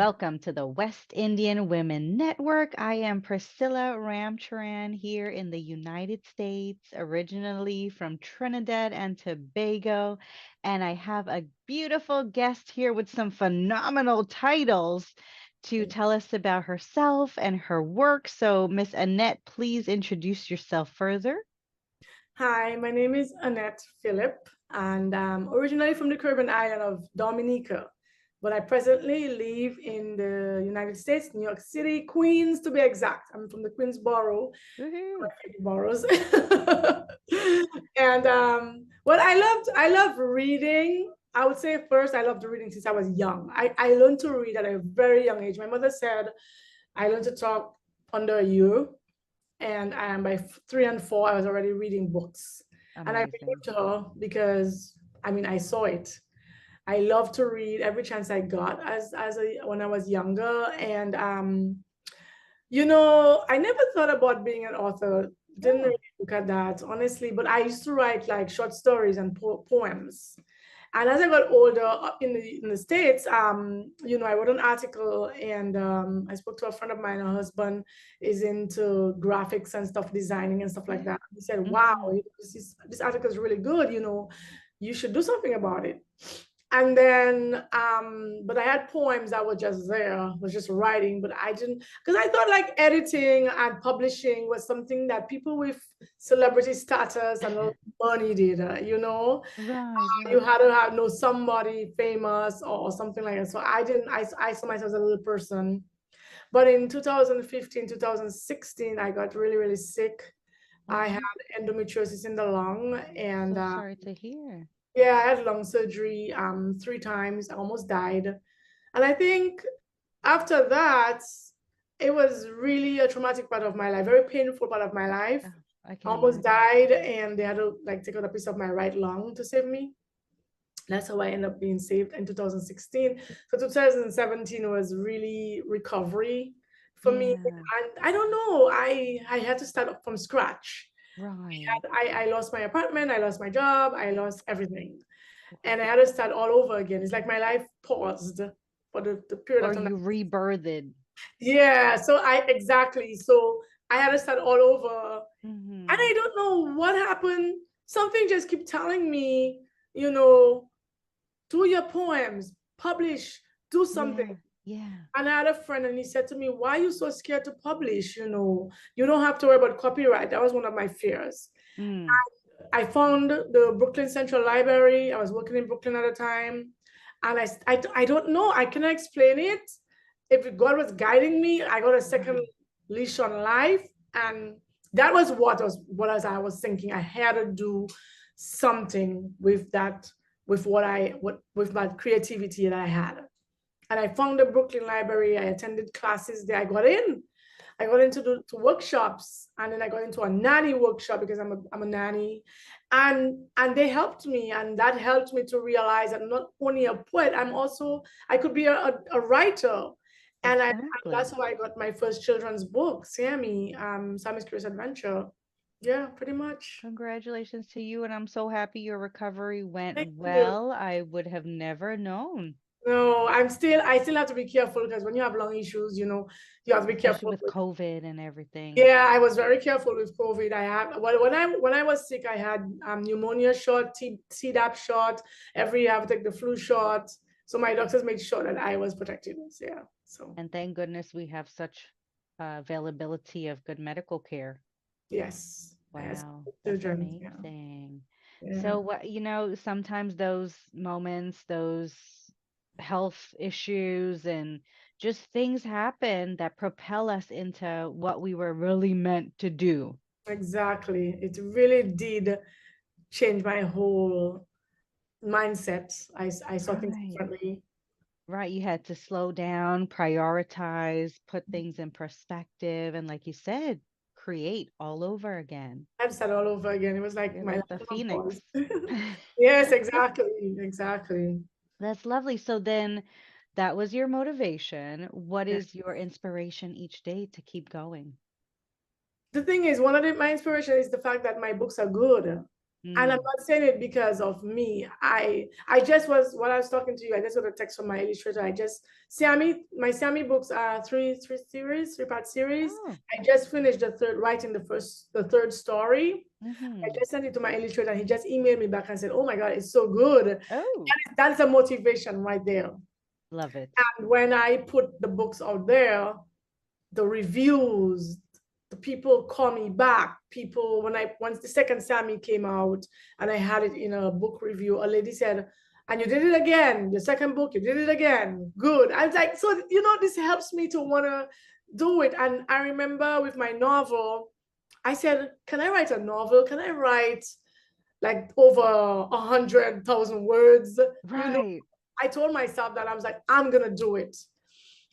Welcome to the West Indian Women Network. I am Priscilla Ramcharan here in the United States, originally from Trinidad and Tobago. And I have a beautiful guest here with some phenomenal titles to tell us about herself and her work. So, Miss Annette, please introduce yourself further. Hi, my name is Annette Phillip, and I'm originally from the Caribbean island of Dominica, but I presently live in the United States, New York City, Queens to be exact. I'm from the Queens borough, my Woohoo. favorite boroughs. And what I love reading. I would say first, I loved reading since I was young. I learned to read at a very young age. My mother said I learned to talk under a year, and by 3 and 4 I was already reading books, and I believe Amazing. to her because I mean I saw it. I love to read every chance I got when I was younger, and I never thought about being an author. Didn't Oh, really look at that honestly, but I used to write like short stories and poems. And as I got older in the States, I wrote an article, and I spoke to a friend of mine. Her husband is into graphics and stuff, designing and stuff like yeah. that. He said, "Wow, Hmm. this article is really good. You should do something about it." And then, but I had poems that were just there, was just writing, but I didn't, because I thought like editing and publishing was something that people with celebrity status and a lot of money did, Right, you right. had to know somebody famous or something like that. So I didn't, I saw myself as a little person. But in 2015, 2016, I got really, really sick. I had Oh, endometriosis in the lung, and so sorry to hear. yeah, I had lung surgery 3 times. I almost died. And I think after that, it was really a traumatic part of my life, very painful part of my life. Oh, I I can almost imagine. died, and they had to like take out a piece of my right lung to save me. That's how I ended up being saved in 2016. So 2017 was really recovery for me. Yeah, And I don't know, I had to start up from scratch. right. I lost my apartment, I lost my job, I lost everything. And I had to start all over again. It's like my life paused for the period of Or time. you rebirthed. Yeah, so I exactly. So I had to start all over. And Hmm. I don't know what happened. Something just kept telling me, you know, do your poems, publish, do something. Yeah, yeah. And I had a friend, and he said to me, "Why are you so scared to publish? You don't have to worry about copyright." That was one of my fears. Mm. I found the Brooklyn Central Library. I was working in Brooklyn at the time. And I don't know. I cannot explain it. If God was guiding me, I got a second Right. leash on life. And that was what I was thinking. I had to do something with that, with my creativity that I had. And I found the Brooklyn Library. I attended classes there. I got into to workshops, and then I got into a nanny workshop because I'm a nanny, and they helped me, and that helped me to realize that I'm not only a poet, I could be a writer, and that's Exactly. how I got my first children's book, Sammy, Sammy's Curious Adventure. Yeah, pretty much. Congratulations to you, and I'm so happy your recovery went Thank you. well. I would have never known, No, I still have to be careful because when you have lung issues, you have to be especially careful. with COVID and everything. Yeah, I was very careful with COVID. When I was sick, I had pneumonia shot, Tdap shot. Every year I have to take the flu shot. So my doctors made sure that I was protected. So, yeah. So And thank goodness we have such availability of good medical care. yes, I had Wow, that's children. Yeah. amazing. Yeah. So what, sometimes those moments, those health issues and just things happen that propel us into what we were really meant to do. Exactly. It really did change my whole mindset. I saw things Right. differently. Right. You had to slow down, prioritize, put things in perspective, and like you said, create all over again. I had to start all over again. It was like You're my like life the was on phoenix. pause. Yes, exactly. Exactly. That's lovely. So then that was your motivation. What Yeah. is your inspiration each day to keep going? The thing is, my inspiration is the fact that my books are good. And I'm Mm. not saying it because of me. I just was, when I was talking to you, I just got a text from my illustrator. I just my Sammy books are three-part series. Oh. I just finished the third, writing the third story. I Mm-hmm. just sent it to my illustrator, and he just emailed me back and said, "Oh my God, it's so good." Oh, That's a motivation right there. love it. And when I put the books out there, the reviews, the people call me back. People, once the second Sammy came out and I had it in a book review, a lady said, "And you did it again. The second book, you did it again. Good." I was like, so this helps me to wanna do it. And I remember with my novel, I said, "Can I write a novel? Can I write like over 100,000 words?" You know, Right. I told myself that I was like, I'm gonna do it.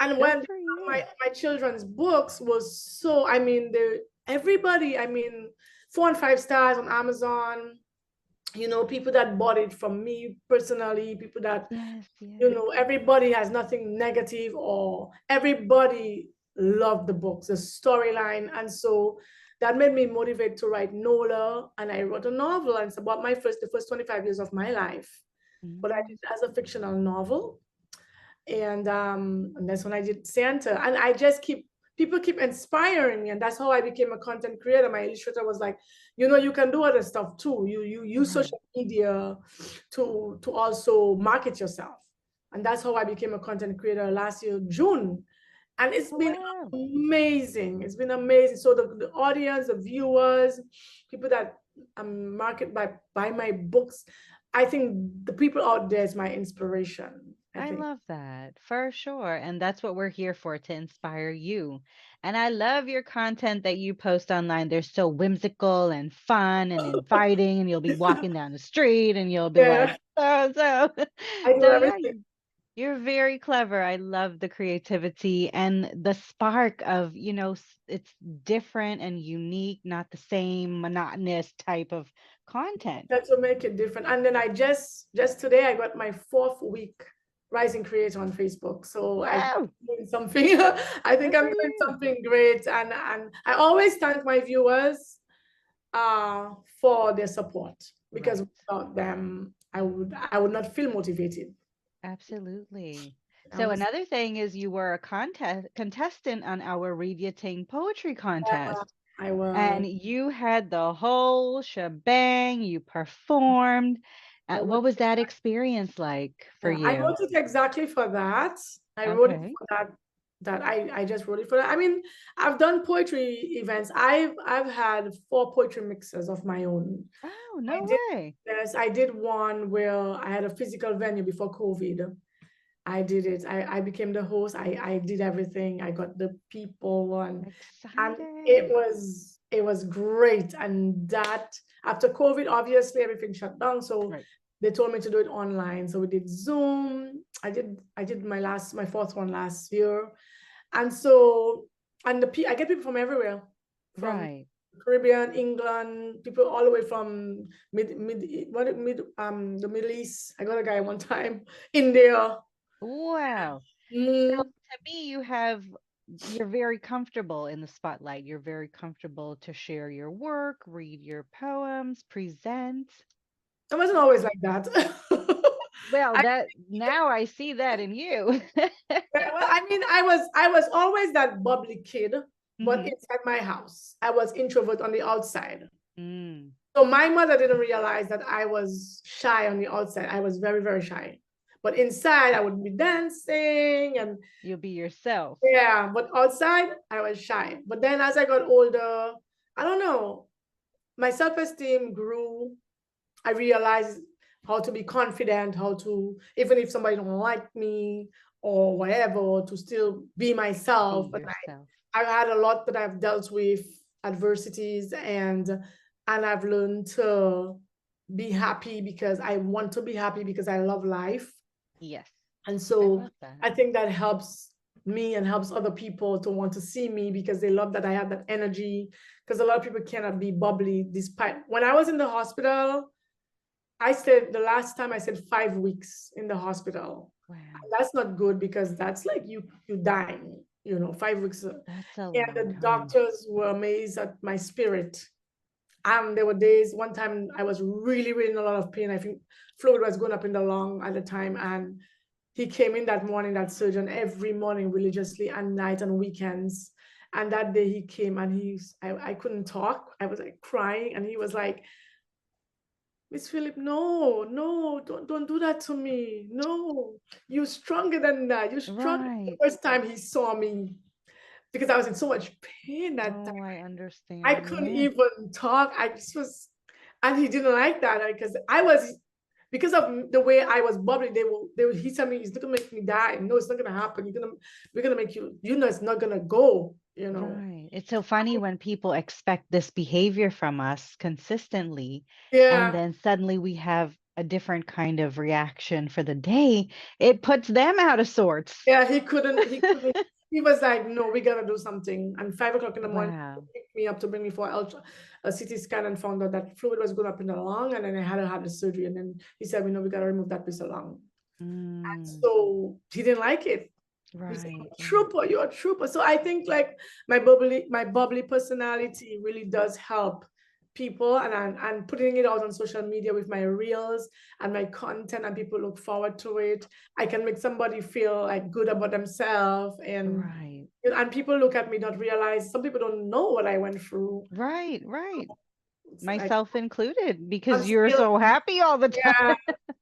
And Good when for my you. my children's books was so, I mean, the everybody, I mean, 4 and 5 stars on Amazon. People that bought it from me personally, people that, Yes, yes. everybody has nothing negative, or everybody loved the books, the storyline. And so that made me motivate to write Nola. And I wrote a novel, and it's about the first 25 years of my life. But I Mm. did it as a fictional novel. And that's when I did Santa. And people keep inspiring me, and that's how I became a content creator. My illustrator was like, you can do other stuff too. You use Right. social media to also market yourself. And that's how I became a content creator last year, June. And it's Oh, been wow. amazing. It's been amazing. So the audience, the viewers, people that market by my books, I think the people out there is my inspiration, I I think. love that for sure. And that's what we're here for, to inspire you. And I love your content that you post online. They're so whimsical and fun and inviting. And you'll be walking down the street and you'll be like, Yeah, so. I do So, yeah, everything. you're very clever. I love the creativity and the spark of, it's different and unique, not the same monotonous type of content. That will make it different. And then just today I got my 4th week Rising Creator on Facebook. So I think Wow. I'm doing something. I think Good I'm for doing you. something great. And I always thank my viewers for their support, because Right. without them, I would not feel motivated. Absolutely. I So was another thing is you were a contestant on our Read Your Ting poetry contest, I was and you had the whole shebang. You performed. I was What was that experience like for I you? wrote it exactly for that. I wrote it Okay. for that. I just wrote it for that. I mean, I've done poetry events. I've had 4 poetry mixes of my own. Oh, I no did way. Yes, I did one where I had a physical venue before COVID. I did it. I became the host. I did everything. I got the people, and it Exciting. was great. And that, after COVID, obviously everything shut down. So Right. they told me to do it online. So we did Zoom. I did my 4th one last year. And so, I get people from everywhere, from Right. Caribbean, England, people all the way from the Middle East. I got a guy one time, India. Wow. So Mm, to me, you're very comfortable in the spotlight. You're very comfortable to share your work, read your poems, present. I wasn't Yeah. always like that. Well, I, that now I see that in you. well, I mean, I was always that bubbly kid, but Hmm. inside my house, I was introvert on the outside. Mm. So my mother didn't realize that I was shy on the outside. I was very, very shy. But inside, I would be dancing, and You'll be yourself. yeah, but outside, I was shy. But then as I got older, I don't know, my self-esteem grew. I realized how to be confident, how to, even if somebody don't like me or whatever, to still be Be myself. But yourself. I've had a lot that I've dealt with, adversities, and I've learned to be happy because I want to be happy, because I love life. Yes, And I so love that. I think that helps me and helps other people to want to see me, because they love that I have that energy. Because a lot of people cannot be bubbly despite, when I was in the hospital, the last time I said 5 weeks in the hospital. Wow, That's not good, because that's like you dying, 5 weeks. that's a And long the time. doctors were amazed at my spirit. There were days, one time I was really, really in a lot of pain. I think fluid was going up in the lung at the time. And he came in that morning, that surgeon, every morning religiously, and night and weekends. And that day he came and I couldn't talk. I was like crying. And he was like, Miss Phillip, no, no, don't do that to me. No, you're stronger than that. You're stronger. The Right. first time he saw me, because I was in so much pain that time. Oh, I I understand. couldn't Yeah. even talk. I just was, and he didn't like that because I was, because of the way I was bubbly. He told me, it's not gonna make me die. No, it's not gonna happen. We're gonna make you, it's not gonna go, Right. It's so funny when people expect this behavior from us consistently, and Yeah, then suddenly we have a different kind of reaction for the day. It puts them out of sorts. yeah, he couldn't, he was like, no, we gotta do something. And 5 o'clock in the morning, he Wow. picked me up to bring me for a CT scan and found out that fluid was going up in the lung. And then I had to have the surgery. And then he said, we gotta remove that piece of lung. Mm, So he didn't like it. He said, right, right, you're a trooper. So I think like my bubbly personality really does help people, and putting it out on social media with my reels and my content, and people look forward to it. I can make somebody feel like good about themselves, right, and people look at me, not realize, some people don't know what I went through. right, right. It's like Myself included, I'm because you're still, so happy all the yeah, time.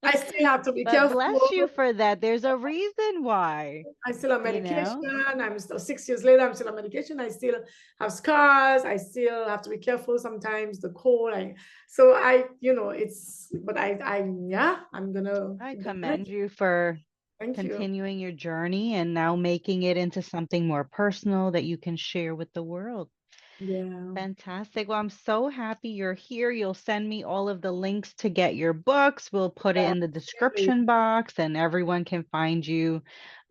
I still have to be But bless careful. you for that. There's a reason why, I still on you medication. know? I'm still 6 years later. I'm still on medication. I still have scars. I still have to be careful sometimes. The cold. But yeah, I'm gonna I keep doing it. commend you for Thank you. continuing your journey and now making it into something more personal that you can share with the world. Yeah, Fantastic. Well, I'm so happy you're here. You'll send me all of the links to get your books. We'll put it yeah, in the really. description box and everyone can find you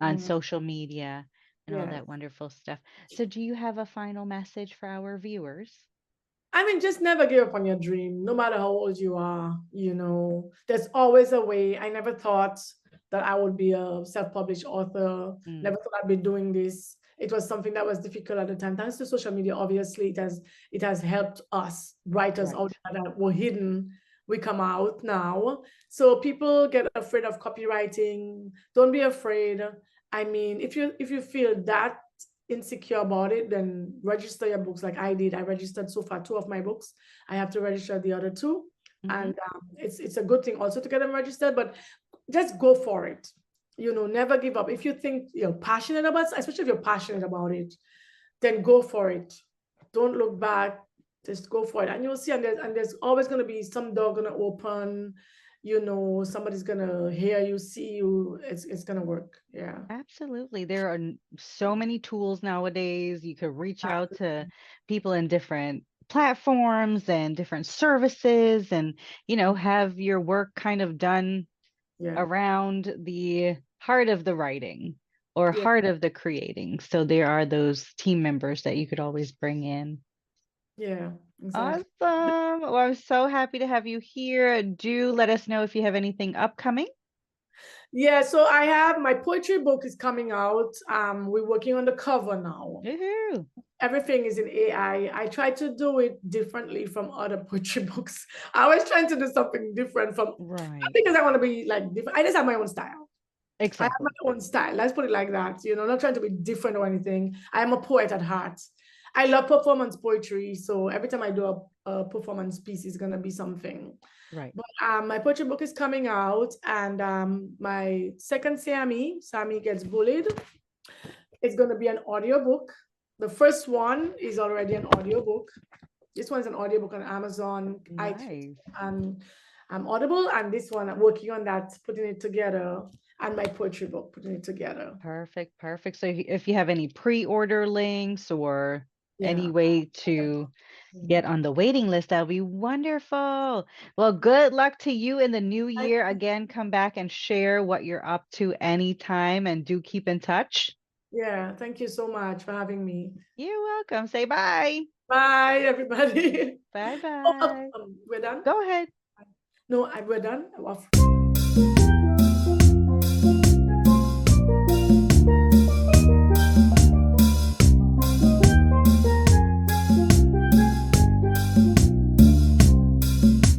on Mm, social media and all yeah. that wonderful stuff. So, do you have a final message for our viewers? I mean, just never give up on your dream, no matter how old you are. There's always a way. I never thought that I would be a self-published author. Mm, Never thought I'd be doing this. It was something that was difficult at the time. Thanks to social media, obviously, it has helped us writers out right. there that were hidden. We come out now. So people get afraid of copywriting. Don't be afraid. I mean, if you feel that insecure about it, then register your books like I did. I registered so far 2 of my books. I have to register the other 2. Hmm. And it's a good thing also to get them registered, but just go for it. Never give up. If you think you're passionate about it, especially if you're passionate about it, then go for it. Don't look back. Just go for it. And you'll see, and there's always going to be some door going to open. Somebody's going to hear you, see you. It's going to work. Yeah. Absolutely. There are so many tools nowadays. You could reach out to people in different platforms and different services and, have your work kind of done Yeah. around the heart of the writing or Yeah. heart of the creating. So there are those team members that you could always bring in. Yeah. Exactly. Awesome. Well, I'm so happy to have you here. Do let us know if you have anything upcoming. Yeah, so I have my poetry book is coming out. We're working on the cover now. Woohoo. Everything is in AI. I try to do it differently from other poetry books. I was trying to do something different from, not Right. because I want to be like different. I just have my own style. I have Exactly. my own style. Let's put it like that. Not trying to be different or anything. I am a poet at heart. I love performance poetry. So every time I do a performance piece, it's gonna be something. Right. But my poetry book is coming out, and my second Sammy Gets Bullied, it's going to be an audiobook. The first one is already an audiobook. This one's an audiobook on Amazon, iTunes, Nice. and Audible. And this one, I'm working on that, putting it together, and my poetry book, putting it together. Perfect, perfect. So if you have any pre-order links or any Yeah. way to get on the waiting list, that'll be wonderful. Well, good luck to you in the new year. Again, come back and share what you're up to anytime and do keep in touch. Yeah. Thank you so much for having me. You're welcome. Say bye. Bye, everybody. Bye Oh, bye. we're done? Go ahead. No, we're done. I'm off.